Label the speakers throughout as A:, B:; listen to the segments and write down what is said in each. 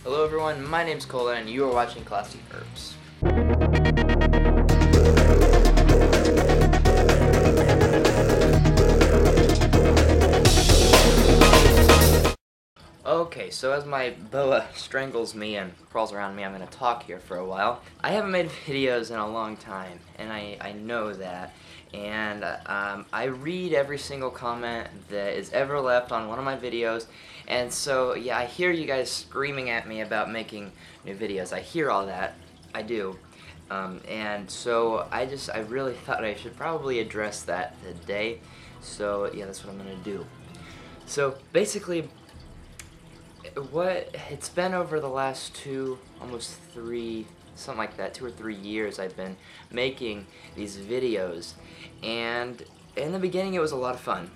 A: Hello everyone, my name's Colin and you are watching ClassyHerps. Okay, so as my boa strangles me and crawls around me, I'm going to talk here for a while. I haven't made videos in a long time, and I know that. And I read every single comment that is ever left on one of my videos. And so, yeah, I hear you guys screaming at me about making new videos. I hear all that. I do. And so I really thought I should probably address that today. So, yeah, that's what I'm going to do. So, basically, it's been over the last almost three, something like that, 2 or 3 years I've been making these videos, and in the beginning it was a lot of fun,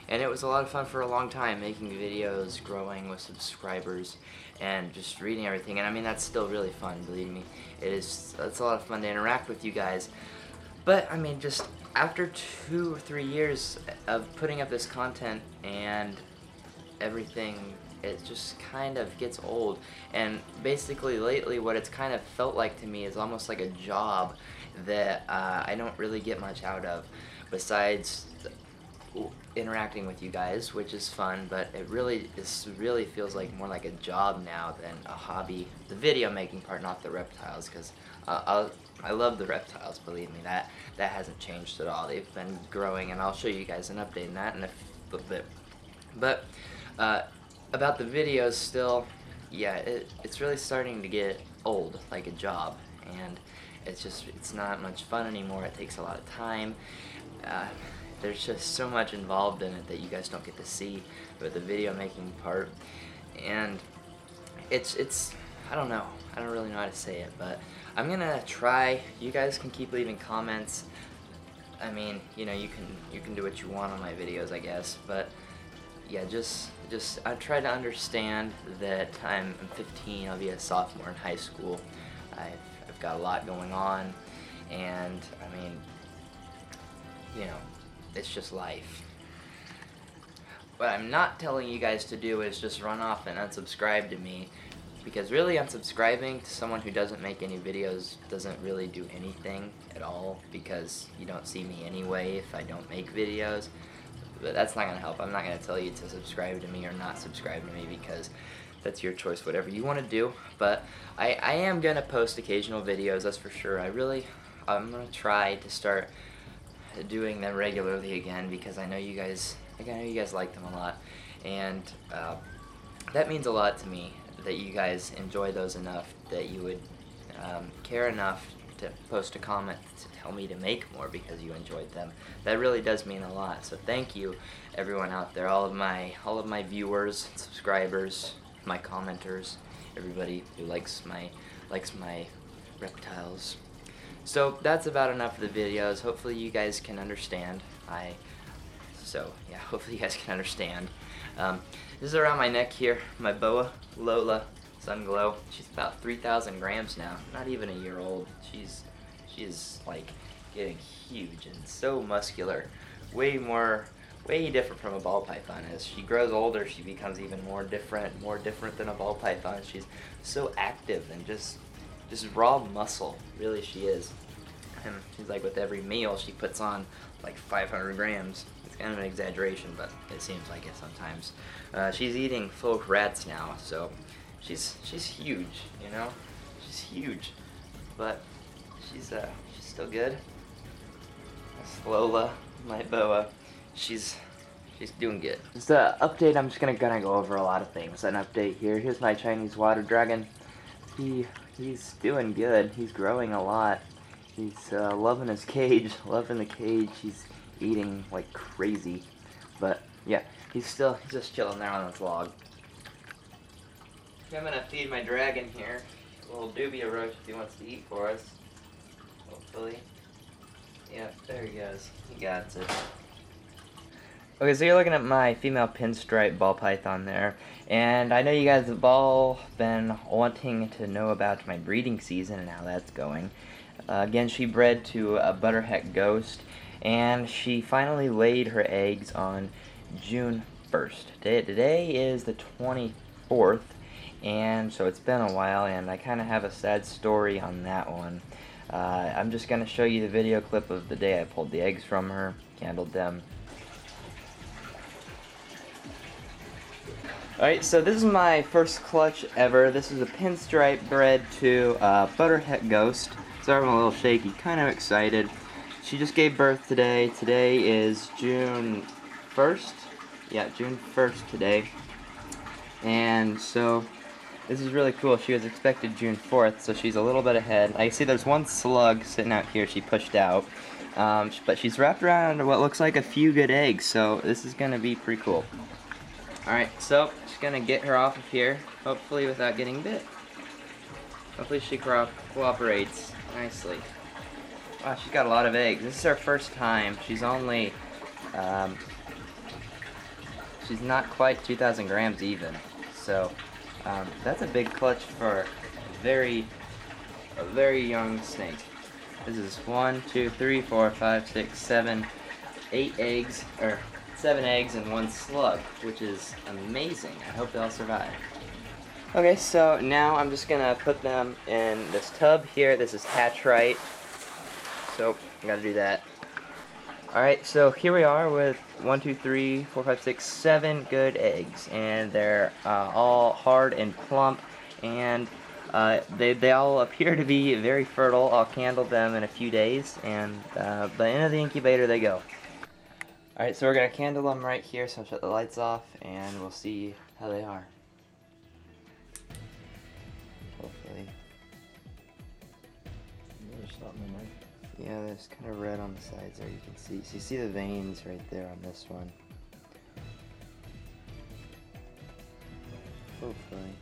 A: and it was a lot of fun for a long time, making videos, growing with subscribers, and just reading everything, and I mean that's still really fun, believe me. It's a lot of fun to interact with you guys, but I mean just after 2 or 3 years of putting up this content and everything, it just kind of gets old, and basically lately what it's kind of felt like to me is almost like a job that I don't really get much out of besides interacting with you guys, which is fun, but it really feels like more like a job now than a hobby. The video making part, not the reptiles, because I love the reptiles, believe me, that hasn't changed at all. They've been growing, and I'll show you guys an update on that in a little bit. But about the videos still, yeah, it's really starting to get old, like a job, and it's not much fun anymore. It takes a lot of time. There's just so much involved in it that you guys don't get to see with the video making part, and it's I don't know. I don't really know how to say it, but I'm gonna try. You guys can keep leaving comments. I mean, you know, you can do what you want on my videos, I guess, but yeah, just I try to understand that I'm 15. I'll be a sophomore in high school. I've got a lot going on, and I mean, you know, it's just life. What I'm not telling you guys to do is just run off and unsubscribe to me, because really unsubscribing to someone who doesn't make any videos doesn't really do anything at all, because you don't see me anyway if I don't make videos. But that's not going to help. I'm not going to tell you to subscribe to me or not subscribe to me, because that's your choice, whatever you want to do. But I am going to post occasional videos, that's for sure. I'm going to try to start doing them regularly again, because I know you guys like them a lot, and that means a lot to me, that you guys enjoy those enough that you would care enough to post a comment to tell me to make more because you enjoyed them. That really does mean a lot. So thank you, everyone out there, all of my viewers, subscribers, my commenters, everybody who likes my reptiles. So that's about enough of the videos. Hopefully you guys can understand. Hopefully you guys can understand. This is around my neck here, my boa, Lola, Sunglow. She's about 3,000 grams now, not even a year old. She is like getting huge and so muscular, way different from a ball python. As she grows older, she becomes even more different than a ball python. She's so active and just raw muscle, really she is. And she's like, with every meal she puts on like 500 grams. It's kind of an exaggeration, but it seems like it sometimes. She's eating full rats now, so she's huge, you know? She's huge, but she's still good. That's Lola, my boa. She's doing good. Just an update. I'm just gonna go over a lot of things. An update here. Here's my Chinese water dragon. He's doing good. He's growing a lot. He's loving his cage, loving the cage. He's eating like crazy, but yeah, he's just chilling there on this log. I'm gonna feed my dragon here, a little dubia roach if he wants to eat for us. Hopefully. Yep, there he goes. He got it. Okay, so you're looking at my female pinstripe ball python there, and I know you guys have all been wanting to know about my breeding season and how that's going. Again, she bred to a Butterhead Ghost, and she finally laid her eggs on June 1st. Today is the 24th, and so it's been a while, and I kind of have a sad story on that one. I'm just going to show you the video clip of the day I pulled the eggs from her, candled them. Alright, so this is my first clutch ever. This is a pinstripe bred to Butterhead Ghost. Sorry I'm a little shaky, kind of excited. She just gave birth today. Today is June 1st. Yeah, June 1st today. And so this is really cool. She was expected June 4th, so she's a little bit ahead. I see there's one slug sitting out here she pushed out. But she's wrapped around what looks like a few good eggs, so this is going to be pretty cool. Alright, so just going to get her off of here, hopefully without getting bit. Hopefully she cooperates nicely. Wow, she's got a lot of eggs. This is her first time. She's only, she's not quite 2,000 grams even. So, that's a big clutch for a very young snake. This is 1, 2, 3, 4, 5, 6, 7, 8 eggs, or 7 eggs and 1 slug, which is amazing. I hope they'll survive. Okay, so now I'm just gonna put them in this tub here. This is hatch right. So, I gotta do that. Alright, so here we are with 1, 2, 3, 4, 5, 6, 7 good eggs. And they're all hard and plump, and they all appear to be very fertile. I'll candle them in a few days, and but into the incubator they go. Alright, so we're going to candle them right here, so I'll shut the lights off, and we'll see how they are. Hopefully. Yeah, there's kind of red on the sides there, you can see. So you see the veins right there on this one. Hopefully.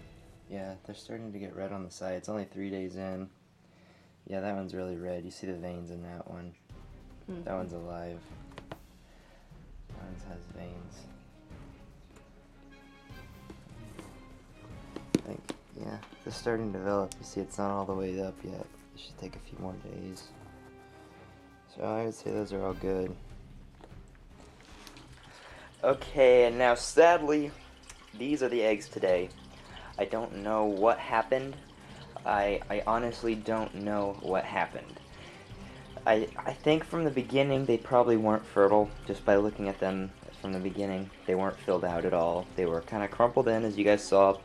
A: Yeah, they're starting to get red on the side. It's only 3 days in. Yeah, that one's really red. You see the veins in that one. That one's alive. Has veins. I think, yeah, they're starting to develop. You see, it's not all the way up yet. It should take a few more days. So I would say those are all good. Okay, and now sadly, these are the eggs today. I don't know what happened. I honestly don't know what happened. I think from the beginning they probably weren't fertile, just by looking at them from the beginning. They weren't filled out at all. They were kind of crumpled in, as you guys saw.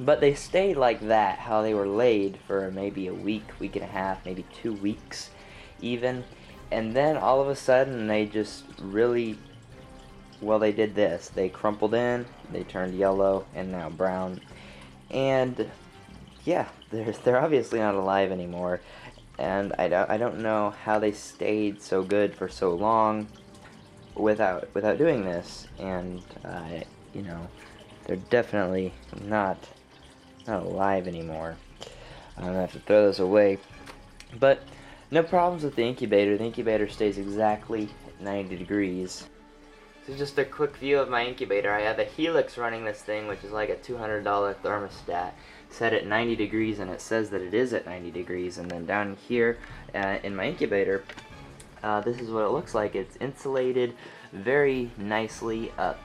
A: But they stayed like that, how they were laid for maybe a week, week and a half, maybe 2 weeks even. And then all of a sudden they just really, well, they did this. They crumpled in, they turned yellow, and now brown. And yeah, they're obviously not alive anymore. And I don't know how they stayed so good for so long without doing this. And you know, they're definitely not alive anymore. I'm gonna have to throw those away. But no problems with the incubator. The incubator stays exactly 90 degrees. This is just a quick view of my incubator. I have a Helix running this thing, which is like a $200 thermostat, set at 90 degrees, and it says that it is at 90 degrees. And then down here in my incubator, this is what it looks like. It's insulated very nicely. A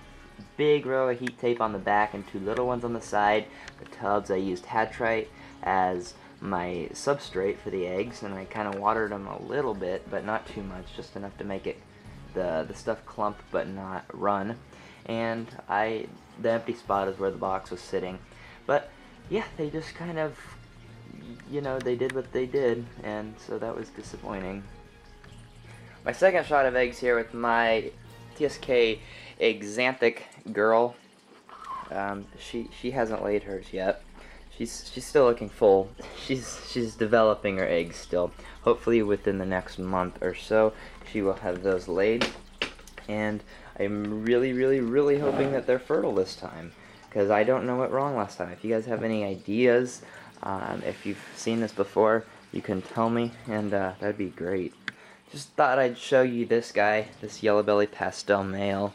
A: big row of heat tape on the back and 2 little ones on the side. The tubs, I used Hatchite as my substrate for the eggs, and I kind of watered them a little bit, but not too much, just enough to make it the stuff clump but not run. And the empty spot is where the box was sitting. But yeah, they just kind of, you know, they did what they did, and so that was disappointing. My second shot of eggs here with my TSK Exanthic girl. She hasn't laid hers yet. She's still looking full. She's developing her eggs still. Hopefully within the next month or so she will have those laid, and I'm really hoping that they're fertile this time, because I don't know what wrong last time. If you guys have any ideas, if you've seen this before, you can tell me, and that'd be great. Just thought I'd show you this guy, this yellow belly pastel male.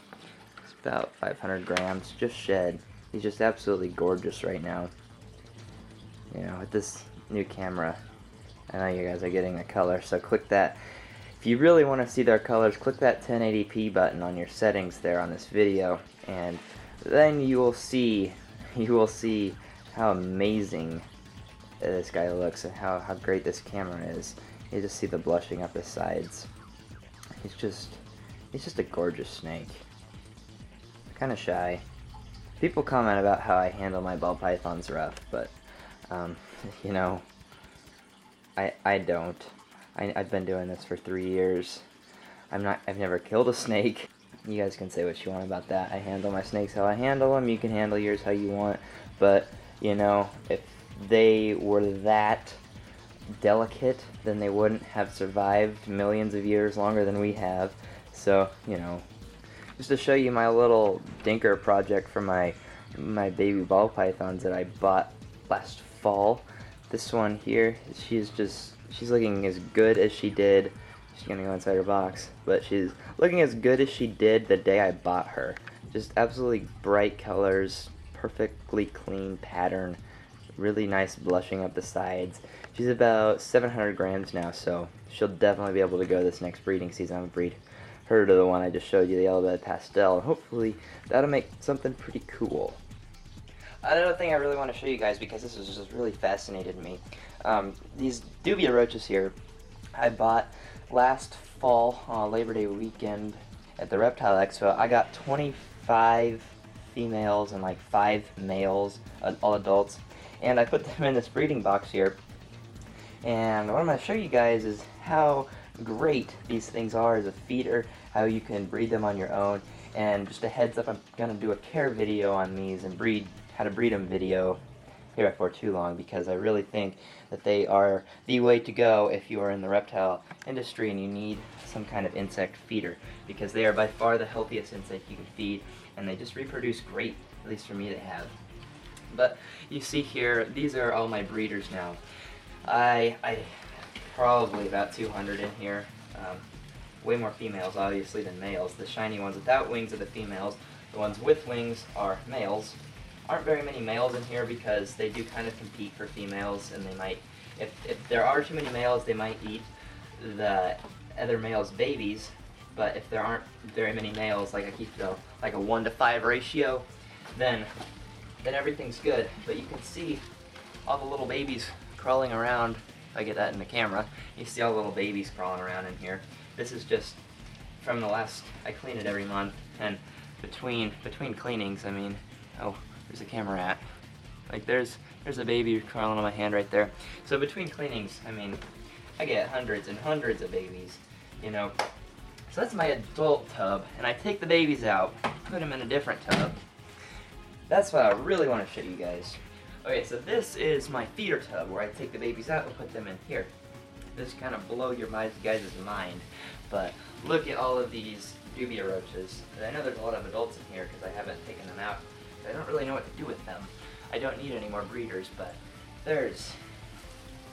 A: It's about 500 grams, just shed. He's just absolutely gorgeous right now. You know, with this new camera, I know you guys are getting the color, so click that. If you really want to see their colors, click that 1080p button on your settings there on this video, and then you will see how amazing this guy looks and how great this camera is. You just see the blushing up the sides. He's just a gorgeous snake. Kind of shy. People comment about how I handle my ball pythons rough, but you know, I don't. I've been doing this for 3 years. I've never killed a snake. You guys can say what you want about that. I handle my snakes how I handle them. You can handle yours how you want. But, you know, if they were that delicate, then they wouldn't have survived millions of years longer than we have. So, you know, just to show you my little dinker project for my baby ball pythons that I bought last fall. This one here, she's looking as good as she did. She's gonna go inside her box, but she's looking as good as she did the day I bought her. Just absolutely bright colors, perfectly clean pattern, really nice blushing up the sides. She's about 700 grams now, so she'll definitely be able to go this next breeding season. I'm gonna breed her to the one I just showed you, the yellow bellied pastel, and hopefully that'll make something pretty cool. Another thing I really want to show you guys, because this has just really fascinated me, these dubia roaches here, I bought last fall on Labor Day weekend at the Reptile Expo. I got 25 females and like 5 males, all adults, and I put them in this breeding box here. And what I'm going to show you guys is how great these things are as a feeder, how you can breed them on your own. And just a heads up, I'm going to do a care video on these and how to breed them video here before too long, because I really think that they are the way to go if you are in the reptile industry and you need some kind of insect feeder, because they are by far the healthiest insect you can feed, and they just reproduce great, at least for me they have. But you see here, these are all my breeders now. I probably about 200 in here. Way more females obviously than males. The shiny ones without wings are the females. The ones with wings are males. Aren't very many males in here because they do kind of compete for females, and they might, if there are too many males, they might eat the other males' babies. But if there aren't very many males, like I keep like a 1 to 5 ratio, then everything's good. But you can see all the little babies crawling around. If I get that in the camera, you see all the little babies crawling around in here. This is just from the last, I clean it every month, and between cleanings, I mean, oh, where's the camera at? Like there's a baby crawling on my hand right there. So between cleanings, I mean, I get hundreds and hundreds of babies, you know. So that's my adult tub, and I take the babies out, put them in a different tub. That's what I really want to show you guys. Okay, so this is my feeder tub where I take the babies out and put them in here. This kind of blow your guys' mind, but look at all of these dubia roaches. And I know there's a lot of adults in here because I haven't taken them out. I don't really know what to do with them. I don't need any more breeders, but there's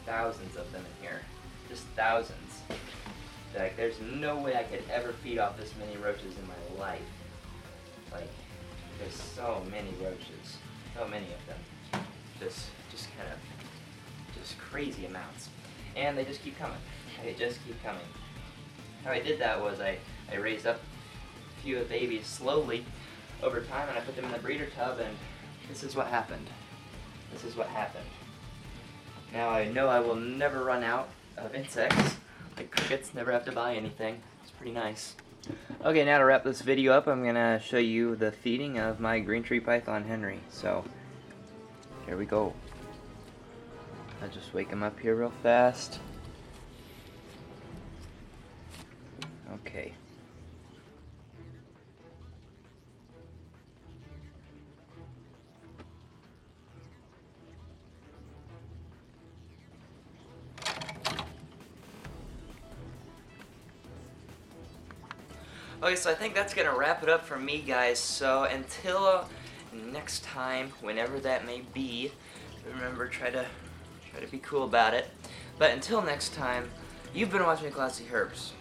A: thousands of them in here. Just thousands. Like, there's no way I could ever feed off this many roaches in my life. Like, there's so many roaches. So many of them. Just kind of, just crazy amounts. And they just keep coming. They just keep coming. How I did that was I raised up a few of the babies slowly over time, and I put them in the breeder tub, and this is what happened. This is what happened. Now I know I will never run out of insects. Like crickets, never have to buy anything. It's pretty nice. Okay, now to wrap this video up, I'm going to show you the feeding of my green tree python Henry. So, here we go. I'll just wake him up here real fast. Okay. Okay, so I think that's going to wrap it up for me, guys. So until next time, whenever that may be, remember, try to be cool about it. But until next time, you've been watching ClassyHerps.